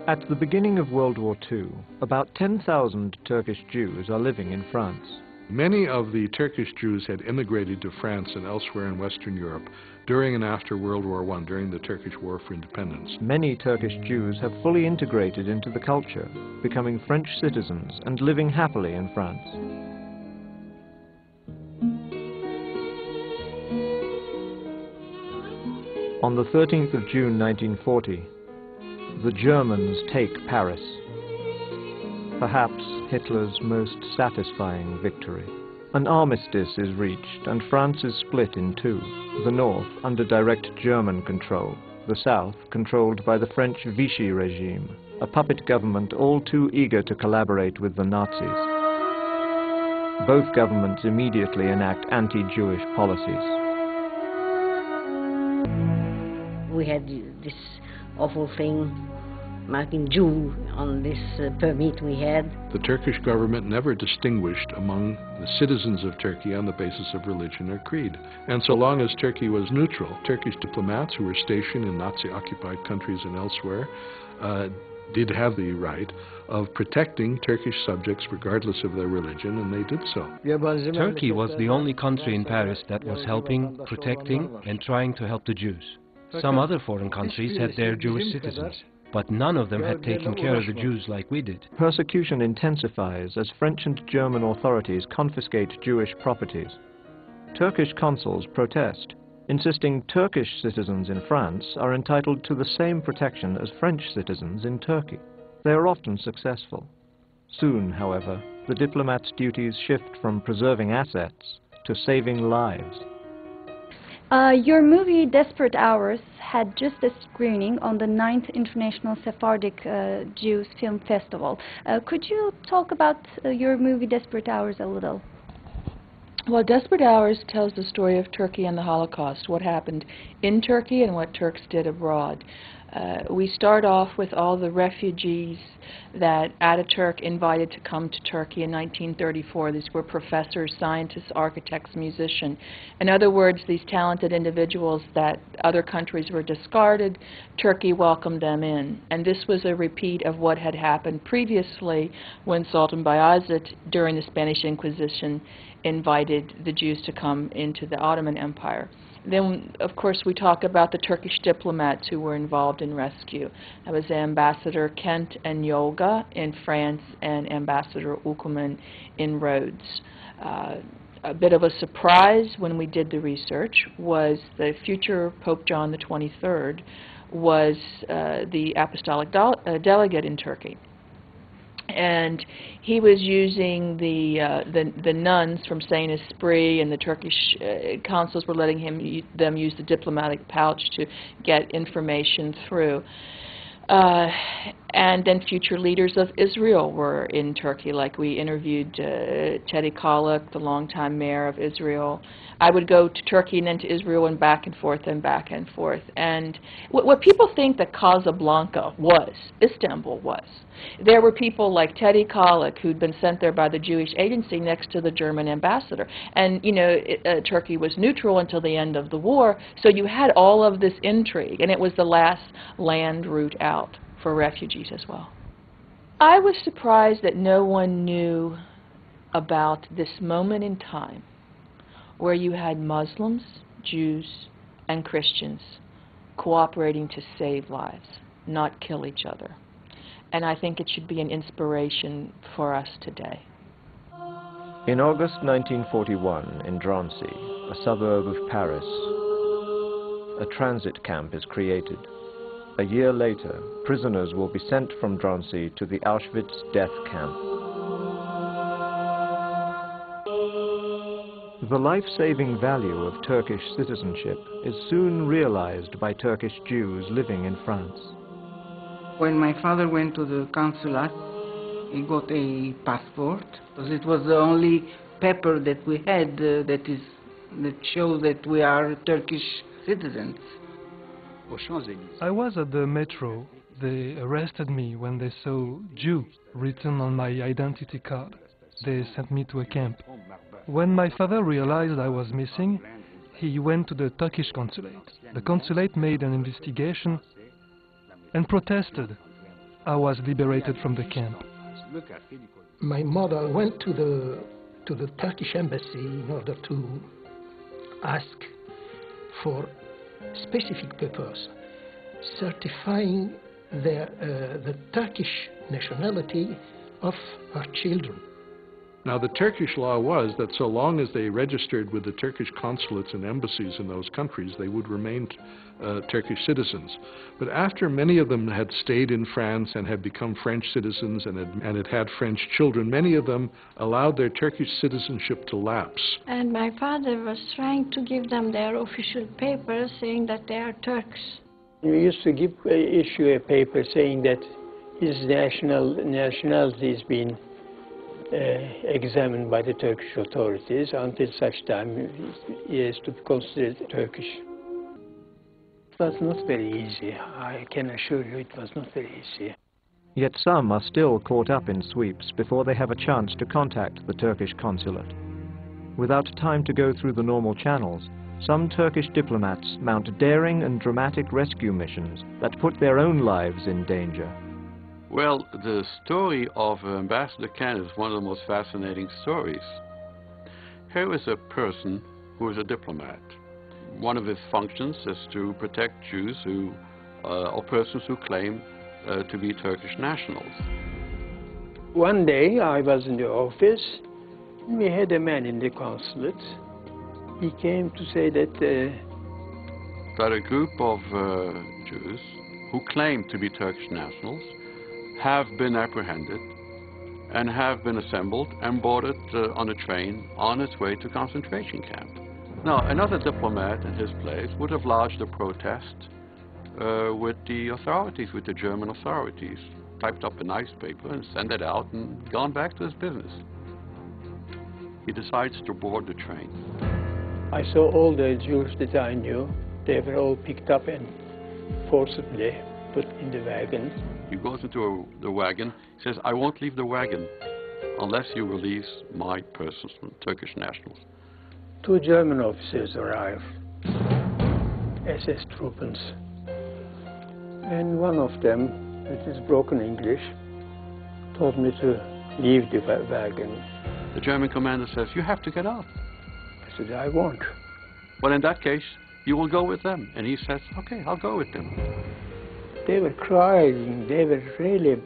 At the beginning of World War II, about 10,000 Turkish Jews are living in France. Many of the Turkish Jews had immigrated to France and elsewhere in Western Europe during and after World War I, during the Turkish War for Independence. Many Turkish Jews have fully integrated into the culture, becoming French citizens and living happily in France. On the 13th of June 1940, the Germans take Paris. Perhaps Hitler's most satisfying victory. An armistice is reached and France is split in two, the north under direct German control, the south controlled by the French Vichy regime, a puppet government all too eager to collaborate with the Nazis. Both governments immediately enact anti-Jewish policies. We had this awful thing marking Jew on this permit we had. The Turkish government never distinguished among the citizens of Turkey on the basis of religion or creed. And so long as Turkey was neutral, Turkish diplomats who were stationed in Nazi-occupied countries and elsewhere did have the right of protecting Turkish subjects regardless of their religion, and they did so. Turkey was the only country in Paris that was helping, protecting, and trying to help the Jews. Some other foreign countries had their Jewish citizens, but none of them had taken care of the Jews like we did. Persecution intensifies as French and German authorities confiscate Jewish properties. Turkish consuls protest, insisting Turkish citizens in France are entitled to the same protection as French citizens in Turkey. They are often successful. Soon, however, the diplomats' duties shift from preserving assets to saving lives. Your movie Desperate Hours had just a screening on the 9th International Sephardic Jews Film Festival. Could you talk about your movie Desperate Hours a little? Well, Desperate Hours tells the story of Turkey and the Holocaust, what happened in Turkey and what Turks did abroad. We start off with all the refugees that Ataturk invited to come to Turkey in 1934. These were professors, scientists, architects, musicians. In other words, these talented individuals that other countries were discarded, Turkey welcomed them in. And this was a repeat of what had happened previously when Sultan Bayezid, during the Spanish Inquisition, invited the Jews to come into the Ottoman Empire. Then, of course, we talk about the Turkish diplomats who were involved in rescue. That was Ambassador Kent and Yolga in France and Ambassador Ukuman in Rhodes. A bit of a surprise when we did the research was the future Pope John the 23rd was the apostolic delegate in Turkey. And he was using the nuns from Saint Esprit, and the Turkish consuls were letting them use the diplomatic pouch to get information through. And then future leaders of Israel were in Turkey, like we interviewed Teddy Kollek, the longtime mayor of Israel. I would go to Turkey and then to Israel and back and forth and back and forth. And what people think that Casablanca was, Istanbul was. There were people like Teddy Kollek who'd been sent there by the Jewish agency next to the German ambassador. And, you know, Turkey was neutral until the end of the war, so you had all of this intrigue, and it was the last land route out for refugees as well. I was surprised that no one knew about this moment in time where you had Muslims, Jews, and Christians cooperating to save lives, not kill each other. And I think it should be an inspiration for us today. In August 1941, in Drancy, a suburb of Paris, a transit camp is created. A year later, prisoners will be sent from Drancy to the Auschwitz death camp. The life-saving value of Turkish citizenship is soon realized by Turkish Jews living in France. When my father went to the consulate, he got a passport, because it was the only paper that we had that shows that we are Turkish citizens. I was at the metro. They arrested me when they saw Jew written on my identity card. They sent me to a camp. When my father realized I was missing, he went to the Turkish consulate. The consulate made an investigation and protested. I was liberated from the camp. My mother went to the Turkish embassy in order to ask for specific purpose, certifying the Turkish nationality of her children. Now, the Turkish law was that so long as they registered with the Turkish consulates and embassies in those countries, they would remain Turkish citizens. But after many of them had stayed in France and had become French citizens and had had French children, many of them allowed their Turkish citizenship to lapse. And my father was trying to give them their official papers saying that they are Turks. We used to issue a paper saying that his nationality has been examined by the Turkish authorities until such time he is to be considered Turkish. It was not very easy. I can assure you it was not very easy. Yet some are still caught up in sweeps before they have a chance to contact the Turkish consulate. Without time to go through the normal channels, some Turkish diplomats mount daring and dramatic rescue missions that put their own lives in danger. Well, the story of Ambassador Ken is one of the most fascinating stories. Here is a person who is a diplomat. One of his functions is to protect Jews or persons who claim to be Turkish nationals. One day I was in the office. We had a man in the consulate. He came to say that a group of Jews who claim to be Turkish nationals have been apprehended and have been assembled and boarded on a train on its way to concentration camp. Now, another diplomat in his place would have lodged a protest with the authorities, with the German authorities, typed up a nice paper and sent it out and gone back to his business. He decides to board the train. I saw all the Jews that I knew. They were all picked up and forcibly put in the wagon. He goes into the wagon. He says, "I won't leave the wagon unless you release my persons, Turkish nationals." 2 German officers arrived, SS troopers. And one of them, with his broken English, told me to leave the wagon. The German commander says, "You have to get up." I said, "I won't." "Well, in that case, you will go with them." And he says, "Okay, I'll go with them." They were crying. They were really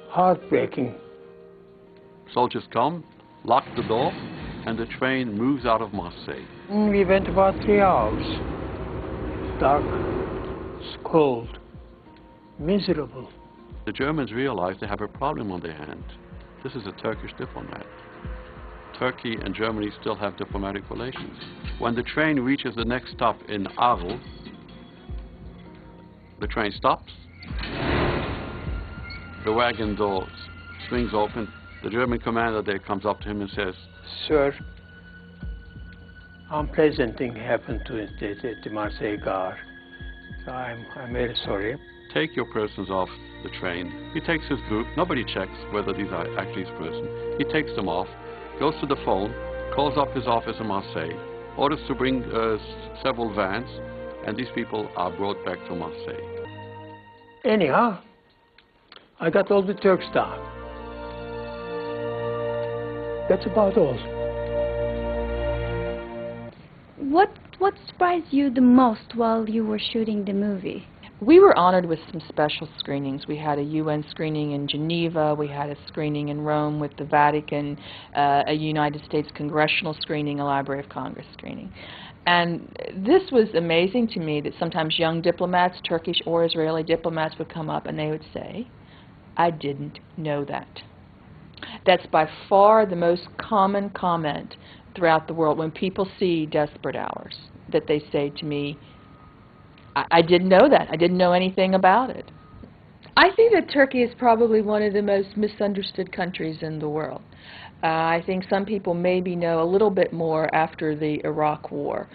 heartbreaking. Soldiers come, lock the door, and the train moves out of Marseille. We went about 3 hours. Dark, it's cold, miserable. The Germans realize they have a problem on their hand. This is a Turkish diplomat. Turkey and Germany still have diplomatic relations. When the train reaches the next stop in Arles, the train stops. The wagon door swings open. The German commander there comes up to him and says, "Sir, unpleasant thing happened to the Marseille car. I'm very sorry." "Take your persons off the train." He takes his group. Nobody checks whether these are actually his person. He takes them off, goes to the phone, calls up his office in Marseille, orders to bring several vans, and these people are brought back to Marseille. Anyhow, I got all the Turks down. That's about all. What surprised you the most while you were shooting the movie? We were honored with some special screenings. We had a UN screening in Geneva, we had a screening in Rome with the Vatican, a United States congressional screening, a Library of Congress screening. And this was amazing to me that sometimes young diplomats, Turkish or Israeli diplomats, would come up and they would say, "I didn't know that." That's by far the most common comment throughout the world when people see Desperate Hours, that they say to me, I didn't know that. I didn't know anything about it. I think that Turkey is probably one of the most misunderstood countries in the world. I think some people maybe know a little bit more after the Iraq War.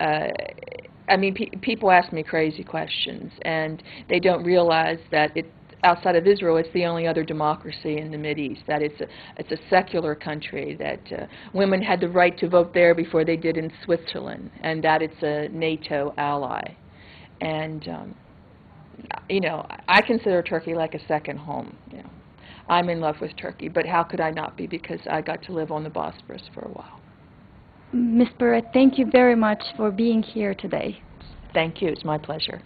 I mean, people ask me crazy questions, and they don't realize that outside of Israel, it's the only other democracy in the Mideast, that it's a secular country, that women had the right to vote there before they did in Switzerland, and that it's a NATO ally. And you know, I consider Turkey like a second home. You know, I'm in love with Turkey, but how could I not be, because I got to live on the Bosphorus for a while. Ms. Barrett, thank you very much for being here today. Thank you. It's my pleasure.